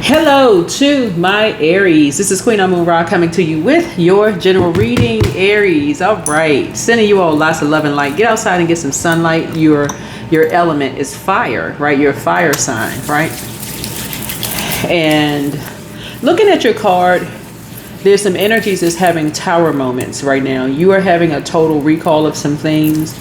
Hello to my Aries. This is Queen Moon Ra coming to you with your general reading, Aries. All right, sending you all lots of love and light. Get outside and get some sunlight. Your element is fire, right? You're a fire sign, right? And looking at your card, there's some energies that's having tower moments right now. You are having a total recall of some things.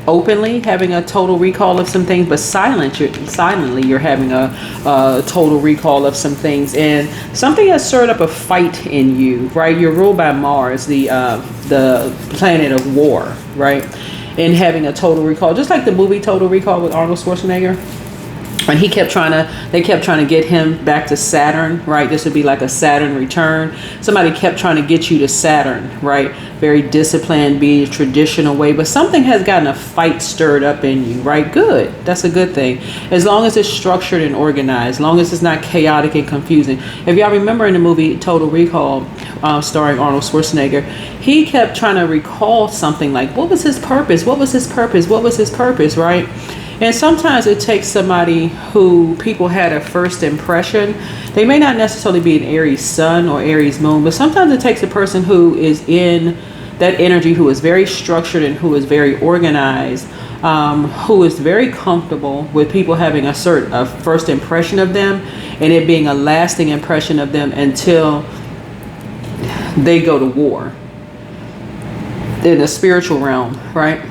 Openly having a total recall of some things, but silently you're having a total recall of some things, and something has stirred up a fight in you, right? You're ruled by Mars, the planet of war, right? And having a total recall, just like the movie Total Recall with Arnold Schwarzenegger. And they kept trying to get him back to Saturn, right? This would be like a Saturn return. Somebody kept trying to get you to Saturn, right? Very disciplined, be a traditional way, but something has gotten a fight stirred up in you, right? Good. That's a good thing. As long as it's structured and organized, as long as it's not chaotic and confusing. If y'all remember in the movie Total Recall, starring Arnold Schwarzenegger, he kept trying to recall something like, what was his purpose? What was his purpose? What was his purpose, right? And sometimes it takes somebody who people had a first impression. They may not necessarily be an Aries sun or Aries moon, but sometimes it takes a person who is in that energy, who is very structured and who is very organized, who is very comfortable with people having a first impression of them and it being a lasting impression of them until they go to war in the spiritual realm, right?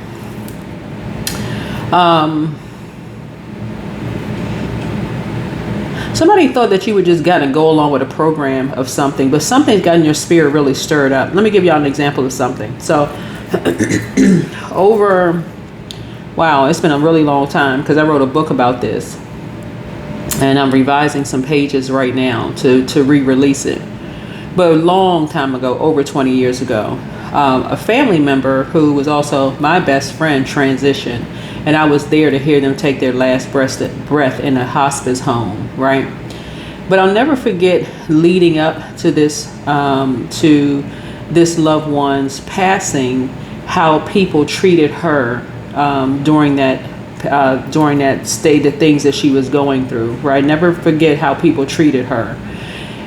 Somebody thought that you would just gotta go along with a program of something, but something's gotten your spirit really stirred up. Let me give y'all an example of something. So wow, it's been a really long time because I wrote a book about this and I'm revising some pages right now to re-release it. But a long time ago, over 20 years ago, a family member who was also my best friend transitioned. And I was there to hear them take their last breath in a hospice home, right? But I'll never forget leading up to this loved one's passing, how people treated her during that state, the things that she was going through, right? Never forget how people treated her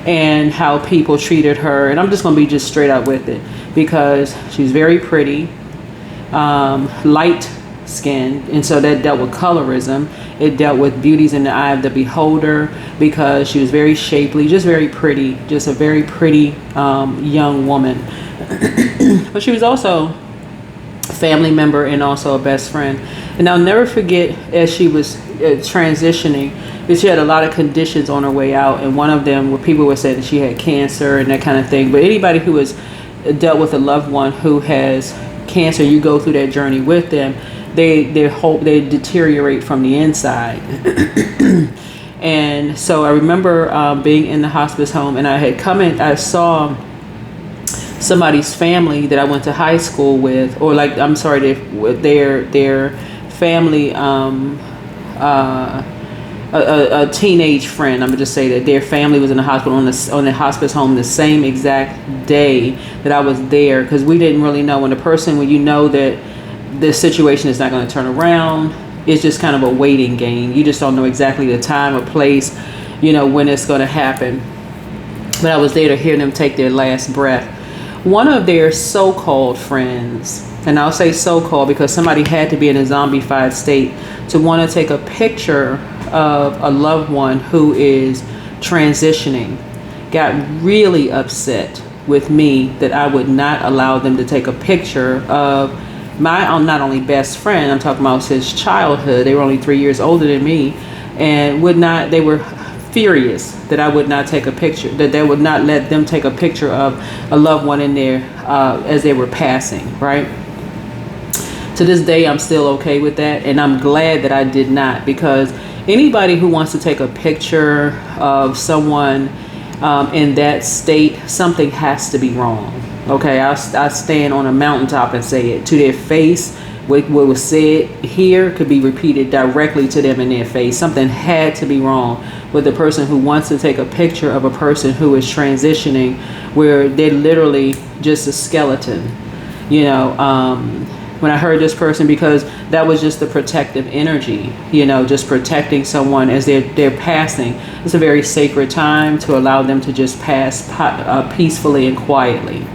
and how people treated her. And I'm just going to be just straight up with it because she was very pretty, light skin, and so that dealt with colorism. It dealt with beauties in the eye of the beholder because she was very shapely, just very pretty, just a very pretty young woman. But she was also a family member and also a best friend. And I'll never forget as she was transitioning, because she had a lot of conditions on her way out, and one of them where people would say that she had cancer and that kind of thing. But anybody who has dealt with a loved one who has cancer, you go through that journey with them. They deteriorate from the inside. And so I remember being in the hospice home, and I saw somebody's family that I went to high school with, or like, I'm sorry, their family, a teenage friend. I'm gonna just say that their family was in the hospital on the hospice home the same exact day that I was there, because we didn't really know when you know that the situation is not going to turn around. It's just kind of a waiting game. You just don't know exactly the time or place, when it's going to happen. But I was there to hear them take their last breath. One of their so-called friends, and I'll say so-called because somebody had to be in a zombified state to want to take a picture of a loved one who is transitioning, got really upset with me that I would not allow them to take a picture of my not only best friend, I'm talking about his childhood. They were only 3 years older than me, and they were furious that I would not take a picture, that they would not let them take a picture of a loved one in there as they were passing, right? To this day, I'm still okay with that, and I'm glad that I did not, because anybody who wants to take a picture of someone in that state, something has to be wrong. Okay, I stand on a mountaintop and say it to their face. What was said here could be repeated directly to them in their face. Something had to be wrong with the person who wants to take a picture of a person who is transitioning, where they're literally just a skeleton. when I heard this person, because that was just the protective energy, just protecting someone as they're passing. It's a very sacred time to allow them to just pass peacefully and quietly.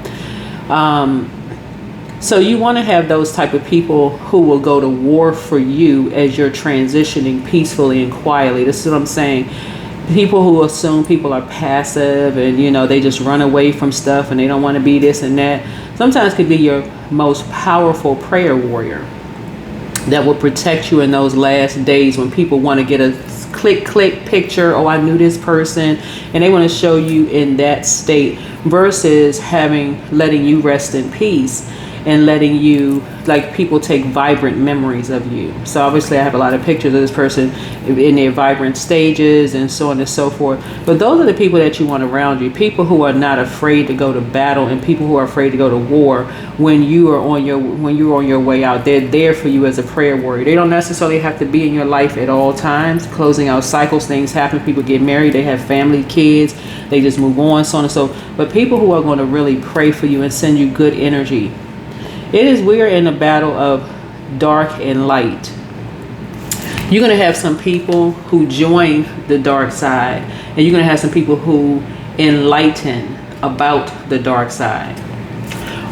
So you want to have those type of people who will go to war for you as you're transitioning peacefully and quietly. This is what I'm saying. People who assume people are passive and, they just run away from stuff and they don't want to be this and that, sometimes could be your most powerful prayer warrior that will protect you in those last days when people want to get a click picture. Oh, I knew this person, and they want to show you in that state versus letting you rest in peace and letting you, like, people take vibrant memories of you. So obviously I have a lot of pictures of this person in their vibrant stages and so on and so forth. But those are the people that you want around you. People who are not afraid to go to battle and people who are afraid to go to war when you're on your way out. They're there for you as a prayer warrior. They don't necessarily have to be in your life at all times. Closing out cycles, things happen. People get married, they have family, kids, they just move on, so on and so. But people who are going to really pray for you and send you good energy. We are in a battle of dark and light. You're going to have some people who join the dark side, and you're going to have some people who enlighten about the dark side.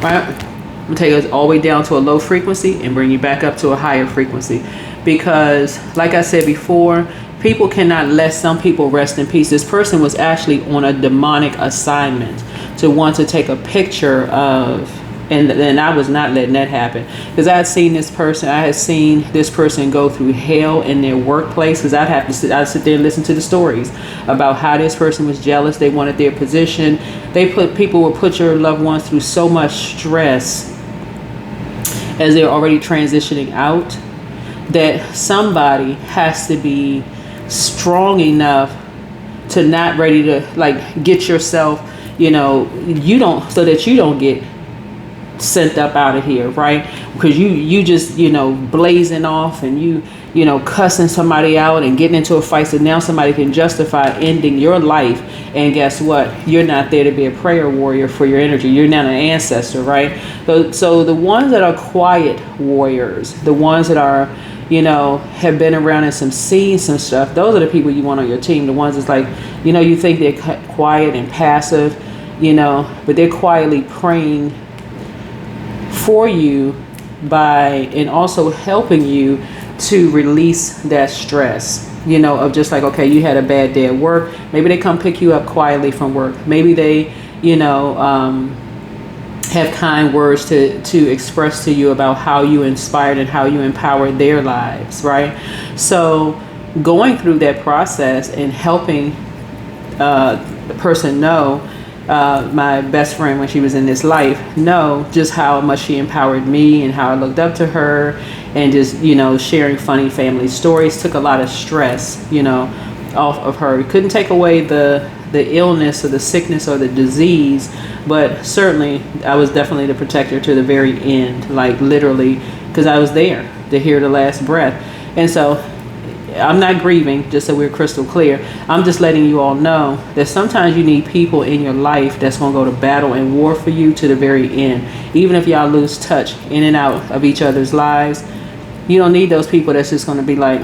Right? I'm going to take us all the way down to a low frequency and bring you back up to a higher frequency. Because, like I said before, people cannot let some people rest in peace. This person was actually on a demonic assignment to want to take a picture of. And I was not letting that happen, because I had seen this person go through hell in their workplace. Because I'd sit there and listen to the stories about how this person was jealous. They wanted their position. People will put your loved ones through so much stress as they're already transitioning out, that somebody has to be strong enough to not ready to, like, get yourself, so that you don't get sent up out of here, right? Because you just blazing off and you cussing somebody out and getting into a fight, so now somebody can justify ending your life. And guess what? You're not there to be a prayer warrior for your energy. You're not an ancestor, right? So the ones that are quiet warriors, the ones that are have been around and seen some stuff, those are the people you want on your team. The ones that's like, you think they're quiet and passive, but they're quietly praying for you and also helping you to release that stress, of just like, okay, you had a bad day at work. Maybe they come pick you up quietly from work. Maybe they, have kind words to express to you about how you inspired and how you empowered their lives, right? So going through that process and helping the person know, my best friend when she was in this life, know just how much she empowered me and how I looked up to her, and just sharing funny family stories took a lot of stress off of her. It couldn't take away the illness or the sickness or the disease, but certainly I was definitely the protector to the very end, like literally, because I was there to hear the last breath. And so I'm not grieving, just so we're crystal clear. I'm just letting you all know that sometimes you need people in your life that's going to go to battle and war for you to the very end. Even if y'all lose touch in and out of each other's lives, you don't need those people that's just going to be like,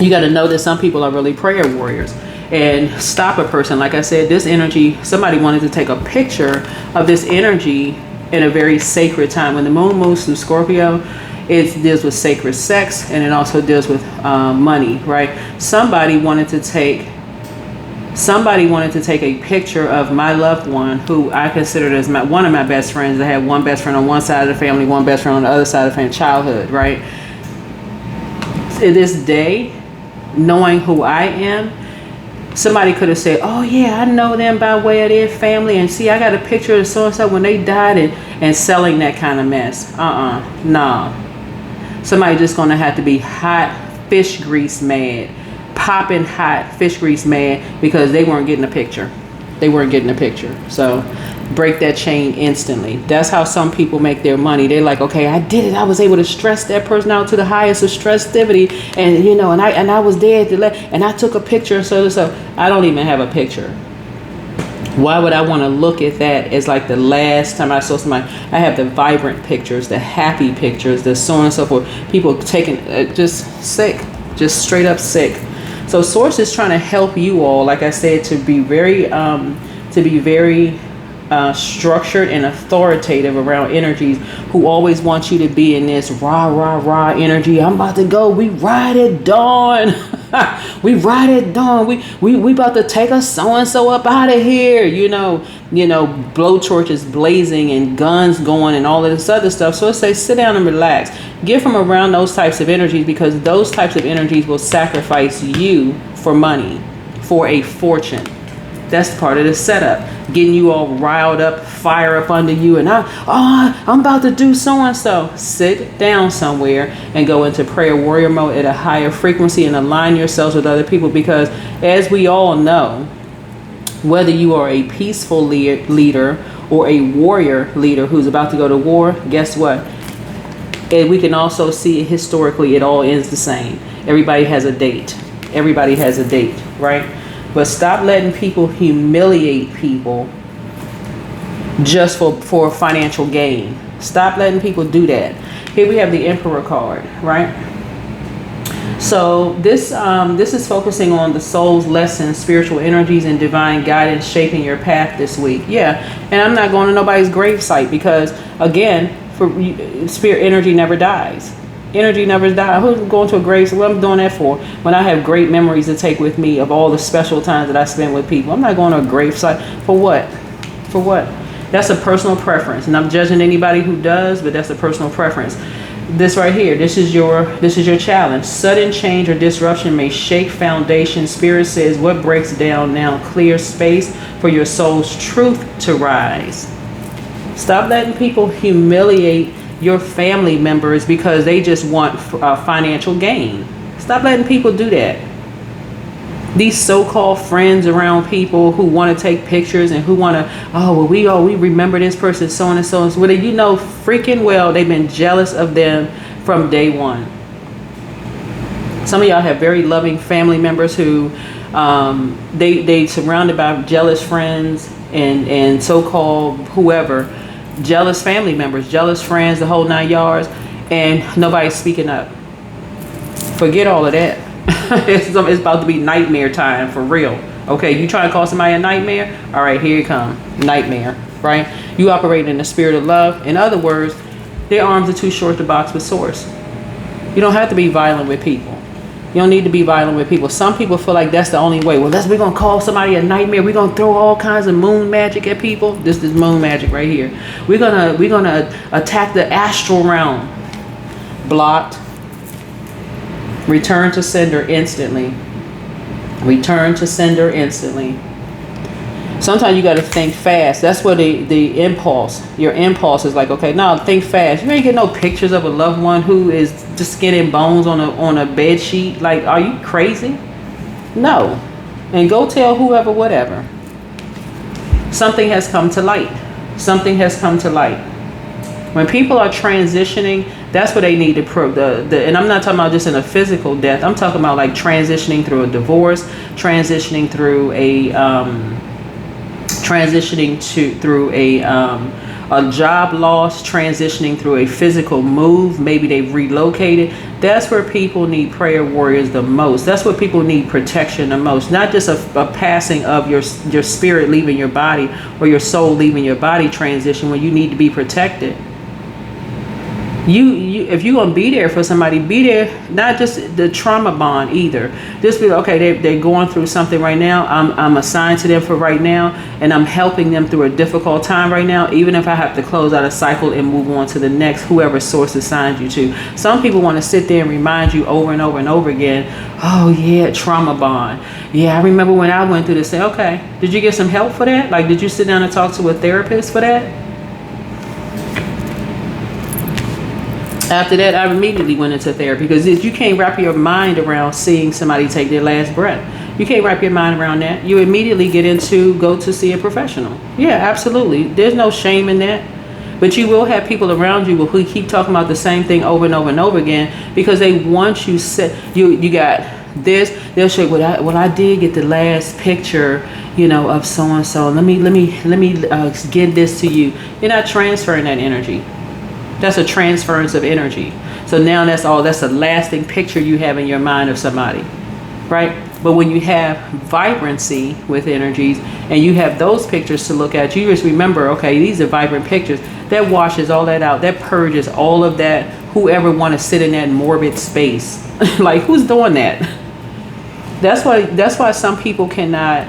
you got to know that some people are really prayer warriors and stop a person. Like I said, this energy, somebody wanted to take a picture of this energy in a very sacred time. When the moon moves through Scorpio, it deals with sacred sex, and it also deals with money, right? Somebody wanted to take a picture of my loved one, who I considered as one of my best friends. I had one best friend on one side of the family, one best friend on the other side of the family, childhood, right? To this day, knowing who I am, somebody could have said, oh yeah, I know them by way of their family, and see, I got a picture of so-and-so when they died, and selling that kind of mess. No. Somebody just gonna have to be hot fish grease mad, popping hot fish grease mad, because they weren't getting a picture. So break that chain instantly. That's how some people make their money. They're like, okay, I did it. I was able to stress that person out to the highest of stressivity, and and I was there and I took a picture. So I don't even have a picture. Why would I want to look at that as like the last time I saw somebody? I have the vibrant pictures, the happy pictures, the so on and so forth. People taking just sick, just straight up sick. So Source is trying to help you all, like I said, to be very structured and authoritative around energies who always want you to be in this rah, rah, rah energy. I'm about to go. We ride at dawn. We ride at dawn. We about to take a so-and-so up out of here. You know, blow torches blazing and guns going and all of this other stuff. So it says sit down and relax. Get from around those types of energies, because those types of energies will sacrifice you for money, for a fortune. That's part of the setup. Getting you all riled up, fire up under you, and I'm about to do so-and-so. Sit down somewhere and go into prayer warrior mode at a higher frequency and align yourselves with other people, because as we all know, whether you are a peaceful leader or a warrior leader who's about to go to war, guess what? And we can also see historically it all ends the same. Everybody has a date. Everybody has a date, right? But stop letting people humiliate people just for financial gain. Stop letting people do that. Here we have the Emperor card, right? So this is focusing on the soul's lessons, spiritual energies, and divine guidance shaping your path this week. Yeah, and I'm not going to nobody's gravesite, because again, for spirit energy never dies. Energy never dies. Who's going to a grave? So what I'm doing that for? When I have great memories to take with me of all the special times that I spent with people. I'm not going to a grave site. For what? For what? That's a personal preference. And I'm judging anybody who does, but that's a personal preference. This right here, this is your challenge. Sudden change or disruption may shake foundation. Spirit says what breaks down now clear space for your soul's truth to rise. Stop letting people humiliate your family members because they just want financial gain. Stop letting people do that. These so-called friends around people who want to take pictures and who want to, we remember this person so and so. Well, you know freaking well they've been jealous of them from day one. Some of y'all have very loving family members who they surrounded by jealous friends and so-called whoever. Jealous family members, jealous friends, the whole 9 yards, and nobody's speaking up. Forget all of that. It's about to be nightmare time for real. Okay, you trying to call somebody a nightmare? All right, here you come. Nightmare, right? You operate in the spirit of love. In other words, their arms are too short to box with Source. You don't have to be violent with people. You don't need to be violent with people. Some people feel like that's the only way. Well, we're going to call somebody a nightmare. We're going to throw all kinds of moon magic at people. This is moon magic right here. We're going to attack the astral realm. Blocked. Return to sender instantly. Return to sender instantly. Sometimes you got to think fast. That's where the impulse, your impulse is like, okay, now think fast. You ain't get no pictures of a loved one who is just skin and bones on a bed sheet. Like, are you crazy? No. And go tell whoever, whatever. Something has come to light. Something has come to light. When people are transitioning, that's what they need to prove. And I'm not talking about just in a physical death. I'm talking about like transitioning through a divorce, transitioning through through a job loss, transitioning through a physical move. Maybe they've relocated. That's where people need prayer warriors the most. That's where people need protection the most. Not just a passing of your spirit leaving your body or your soul leaving your body transition when you need to be protected. You if you're gonna be there for somebody, be there. Not just the trauma bond either. Just be okay. They're going through something right now. I'm assigned to them for right now, and I'm helping them through a difficult time right now. Even if I have to close out a cycle and move on to the next, whoever source assigned you to. Some people want to sit there and remind you over and over and over again. Oh yeah, trauma bond. Yeah, I remember when I went through this. Say, okay, did you get some help for that? Like, did you sit down and talk to a therapist for that? After that, I immediately went into therapy because you can't wrap your mind around seeing somebody take their last breath. You can't wrap your mind around that. You immediately go to see a professional. Yeah, absolutely. There's no shame in that. But you will have people around you who keep talking about the same thing over and over and over again because they want you set. You got this. They'll show you, well, I did get the last picture, you know, of so and so. Let me give this to you. You're not transferring that energy. That's a transference of energy. So now that's a lasting picture you have in your mind of somebody, right? But when you have vibrancy with energies and you have those pictures to look at, you just remember, okay, these are vibrant pictures. That washes all that out. That purges all of that. Whoever want to sit in that morbid space, like who's doing that? That's why some people cannot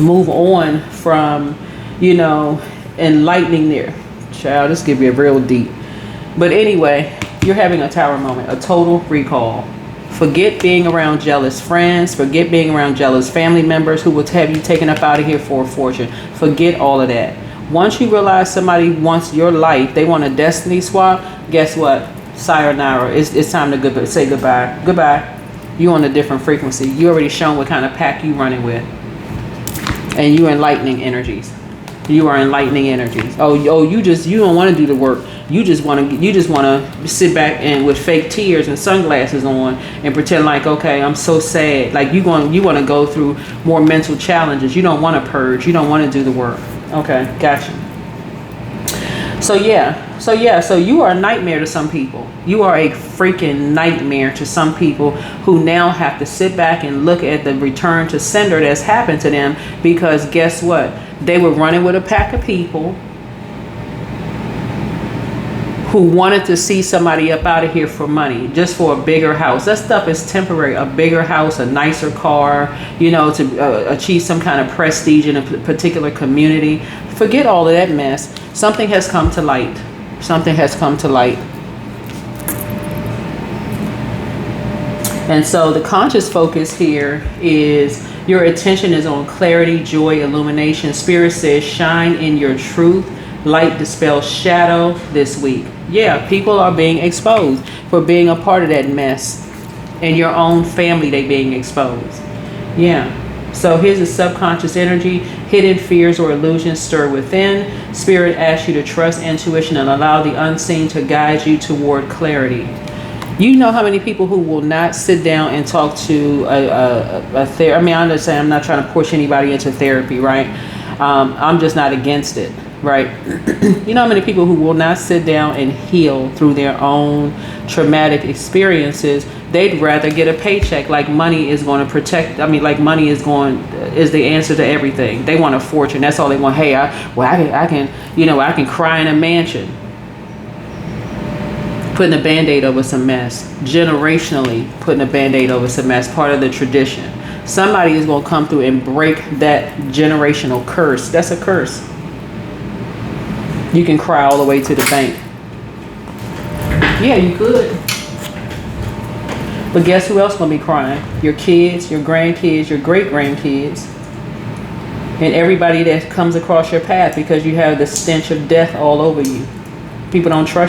move on from, you know, enlightening their child. This give you a real deep. But anyway, you're having a tower moment, a total recall. Forget being around jealous friends. Forget being around jealous family members who will have you taken up out of here for a fortune. Forget all of that. Once you realize somebody wants your life, they want a destiny swap, guess what? Sayonara. It's time to say goodbye. Goodbye. You're on a different frequency. You already shown what kind of pack you running with. And you're enlightening energies. You are enlightening energies. Oh, you don't want to do the work. You just want to sit back and with fake tears and sunglasses on and pretend like, okay, I'm so sad. Like you want to go through more mental challenges. You don't want to purge. You don't want to do the work. Okay, gotcha. So you are a nightmare to some people. You are a freaking nightmare to some people who now have to sit back and look at the return to sender that's happened to them, because guess what? They were running with a pack of people who wanted to see somebody up out of here for money, just for a bigger house. That stuff is temporary. A bigger house, a nicer car, you know, to achieve some kind of prestige in a particular community. Forget all of that mess. Something has come to light. Something has come to light. And so the conscious focus here is your attention is on clarity, joy, illumination. Spirit says shine in your truth. Light dispels shadow this week. Yeah, people are being exposed for being a part of that mess. In your own family, they being exposed. Yeah. So here's the subconscious energy. Hidden fears or illusions stir within. Spirit asks you to trust intuition and allow the unseen to guide you toward clarity. You know how many people who will not sit down and talk to a therapist. I mean, I understand I'm not trying to push anybody into therapy, right? I'm just not against it, right? You know how many people who will not sit down and heal through their own traumatic experiences? They'd rather get a paycheck, like money is going to protect. I mean, like money is the answer to everything. They want a fortune. That's all they want. Hey, I can cry in a mansion. Putting a Band-Aid over some mess. Generationally putting a Band-Aid over some mess. Part of the tradition. Somebody is going to come through and break that generational curse. That's a curse. You can cry all the way to the bank. Yeah, you could. But guess who else going to be crying? Your kids, your grandkids, your great-grandkids. And everybody that comes across your path, because you have the stench of death all over you. People don't trust